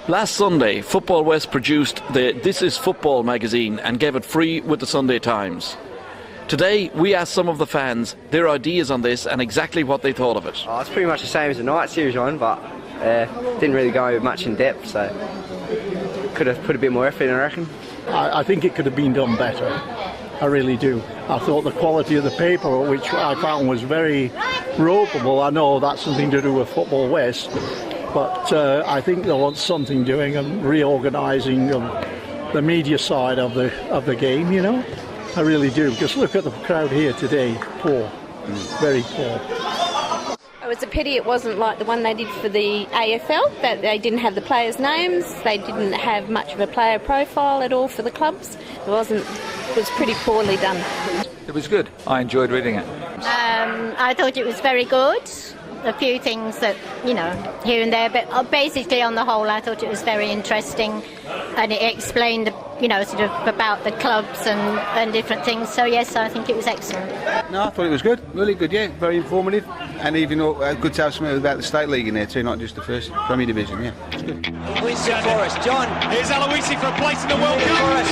Last Sunday, Football West produced the This Is Football magazine and gave it free with the Sunday Times. Today, we asked some of the fans their ideas on this and exactly what they thought of it. Oh, it's pretty much the same as the night series one, but didn't really go much in depth, so could have put a bit more effort in, I reckon. I think it could have been done better. I really do. I thought the quality of the paper, which I found was very ropeable, I know that's something to do with Football West, but I think they want something doing and reorganising the media side of the game, you know. I really do, because look at the crowd here today, poor, very poor. It was a pity it wasn't like the one they did for the AFL, that they didn't have the players' names, they didn't have much of a player profile at all for the clubs. It was pretty poorly done. It was good. I enjoyed reading it. I thought it was very good. A few things that, you know, here and there, but basically on the whole I thought it was very interesting, and it explained, you know, sort of about the clubs and different things. So yes, I think it was excellent. No, I thought it was good, really good, yeah, very informative, and even good to have something about the State League in there too, not just the first Premier Division, yeah, it's good. Aloisi for us, John. Here's Aloisi for a place in the World Cup. For us.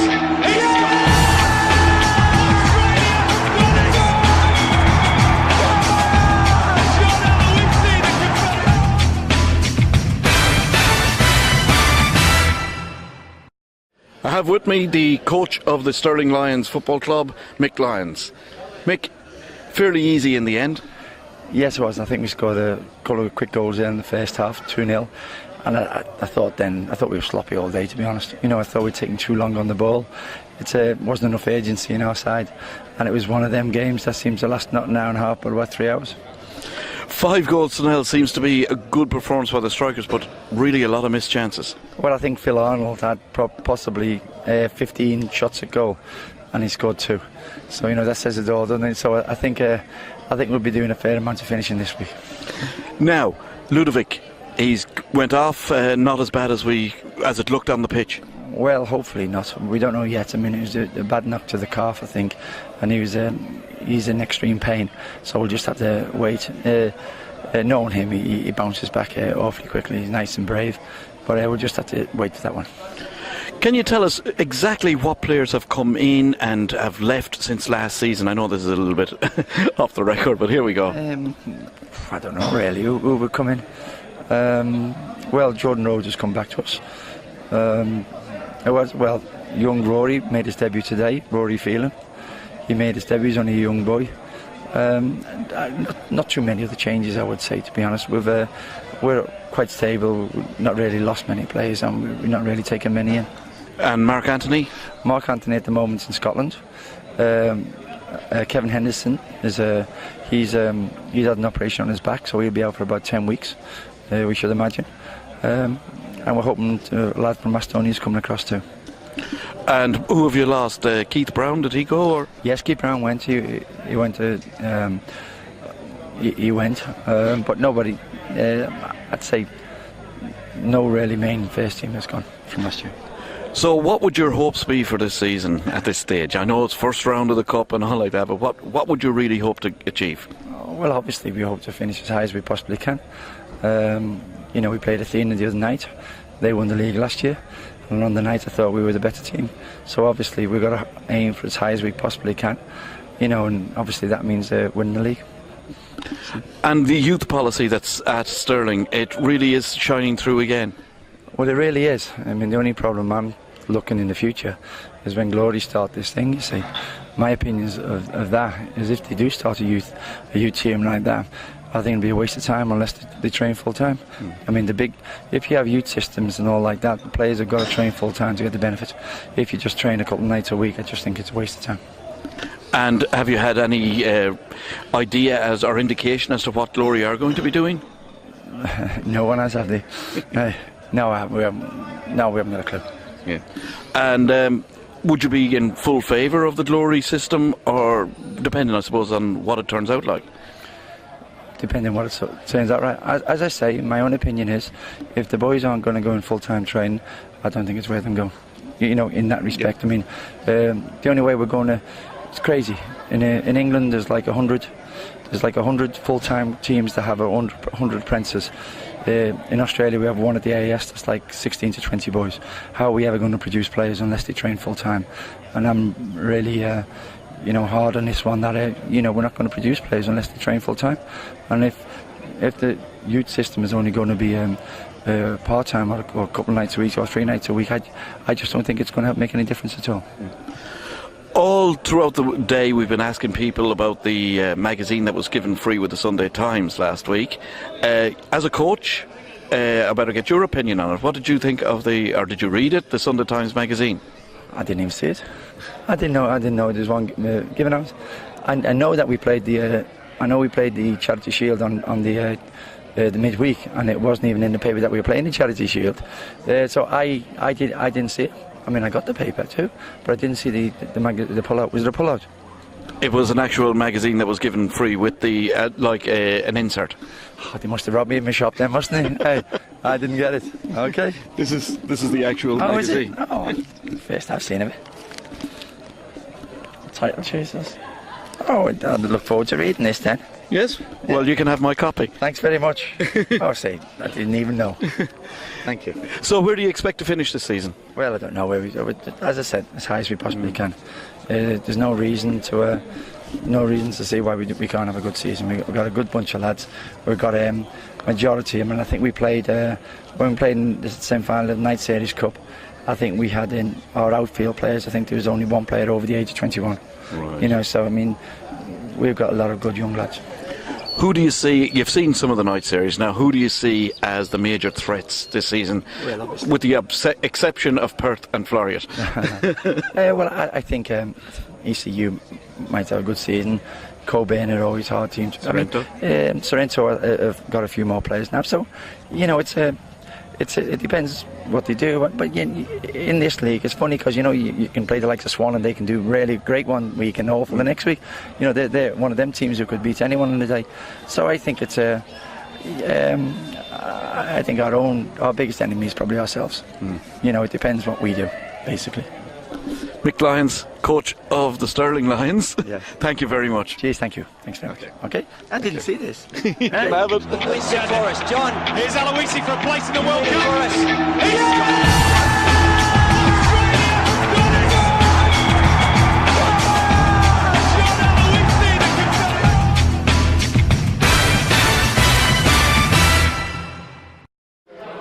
I have with me the coach of the Stirling Lions Football Club, Mick Lyons. Mick, fairly easy in the end. Yes, it was. I think we scored a couple of quick goals in the first half, 2-0. And I thought we were sloppy all day, to be honest. You know, I thought we'd taken too long on the ball. It wasn't enough agency on our side. And it was one of them games that seems to last not an hour and a half, but about 3 hours. 5 goals to nil seems to be a good performance by the strikers, but really a lot of missed chances. Well, I think Phil Arnold had possibly 15 shots at goal, and he scored 2. So, you know, that says it all, doesn't it? So I think we'll be doing a fair amount of finishing this week. Now, Ludovic, he's went off not as bad as it looked on the pitch. Well, hopefully not. We don't know yet. I mean, it was a bad knock to the calf, I think, and he's in extreme pain. So we'll just have to wait. Knowing him, he bounces back awfully quickly. He's nice and brave, but we'll just have to wait for that one. Can you tell us exactly what players have come in and have left since last season? I know this is a little bit off the record, but here we go. I don't know really who will come in. Well, Jordan Rhodes has come back to us. Young Rory made his debut today. Rory Phelan. He made his debut. He's only a young boy. Not too many other changes, I would say, to be honest. We're quite stable. We've not really lost many players, and we've not really taken many in. And Mark Anthony? Mark Anthony at the moment in Scotland. Kevin Henderson he's had an operation on his back, so he'll be out for about 10 weeks. We should imagine. And we're hoping a lad from Macedonia is coming across too. And who have you lost? Keith Brown, did he go? Or? Yes, Keith Brown went. He went. But nobody. I'd say no really main first team has gone from last year. So what would your hopes be for this season at this stage? I know it's first round of the Cup and all like that, but what would you really hope to achieve? Well, obviously we hope to finish as high as we possibly can. You know, we played Athena the other night. They won the league last year, and on the night I thought we were the better team. So obviously we've got to aim for as high as we possibly can. You know, and obviously that means winning the league. And the youth policy that's at Stirling, it really is shining through again. Well, it really is. I mean, the only problem I'm looking in the future is when Glory start this thing, you see. My opinions of that is if they do start a youth team like that, I think it'll be a waste of time unless they train full time. I mean, if you have youth systems and all like that, the players have got to train full time to get the benefit. If you just train a couple of nights a week, I just think it's a waste of time. And have you had any idea or indication as to what Glory are going to be doing? No one has, have they? No, we haven't got a clue. Yeah. And would you be in full favour of the Glory system, or depending, I suppose, on what it turns out like? Depending on what it turns out, right. As I say, my own opinion is, if the boys aren't going to go in full-time training, I don't think it's where them go. You know, in that respect. Yeah. I mean, the only way we're going to, it's crazy. In England, there's like 100. There's like 100 full-time teams that have 100 apprentices. In Australia we have one at the AAS that's like 16 to 20 boys. How are we ever going to produce players unless they train full-time? And I'm really hard on this one that we're not going to produce players unless they train full-time. And if the youth system is only going to be part-time or a couple of nights a week or 3 nights a week, I just don't think it's going to make any difference at all. All throughout the day we've been asking people about the magazine that was given free with the Sunday Times last week. As a coach, I better get your opinion on it. What did you think of or did you read it, the Sunday Times magazine? I didn't even see it. I didn't know there was one given out. I know that we played the Charity Shield on the midweek, and it wasn't even in the paper that we were playing the Charity Shield. So I didn't see it. I mean, I got the paper too, but I didn't see the pullout. Was there a pullout? It was an actual magazine that was given free with the an insert. Oh, they must have robbed me in my shop then, mustn't they? Hey, I didn't get it. Okay. This is the actual magazine. Is it? Oh, first I've seen of it. Title, Jesus. Oh, I look forward to reading this then. Yes? Well, you can have my copy. Thanks very much. Oh, see, I didn't even know. Thank you. So where do you expect to finish this season? Well, I don't know. As I said, as high as we possibly can. There's no reason to see why we can't have a good season. We've got a good bunch of lads. We've got a majority. I mean, I think we played when we played in the semi-final of the Night Series Cup. I think we had in our outfield players. I think there was only one player over the age of 21. Right. So I mean, we've got a lot of good young lads. Who do you see? You've seen some of the Night Series now. Who do you see as the major threats this season, with the exception of Perth and Floreat? Well, I think ECU might have a good season. Coburn are always hard teams. Sorrento? Sorrento have got a few more players now. So, it depends what they do. But in this league, it's funny because you can play the likes of Swan and they can do really great one week and awful the next week. They're one of them teams who could beat anyone in the day. So I think it's I think our biggest enemy is probably ourselves. It depends what we do, basically. Mick Lyons, coach of the Stirling Lions. Yes. Thank you very much. Cheers, thank you. Thanks very much. Okay. I didn't see this. You can have it. Winston for us. John. Here's Aloisi for a place in the World Cup. For us.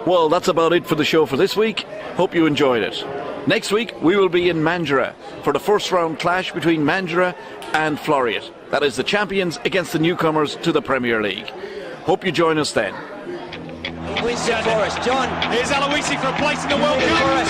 Well, that's about it for the show for this week. Hope you enjoyed it. Next week, we will be in Mandurah for the first round clash between Mandurah and Floreat. That is the champions against the newcomers to the Premier League. Hope you join us then. Winston for us. John. Here's Aloisi for a place in the World Cup. For us.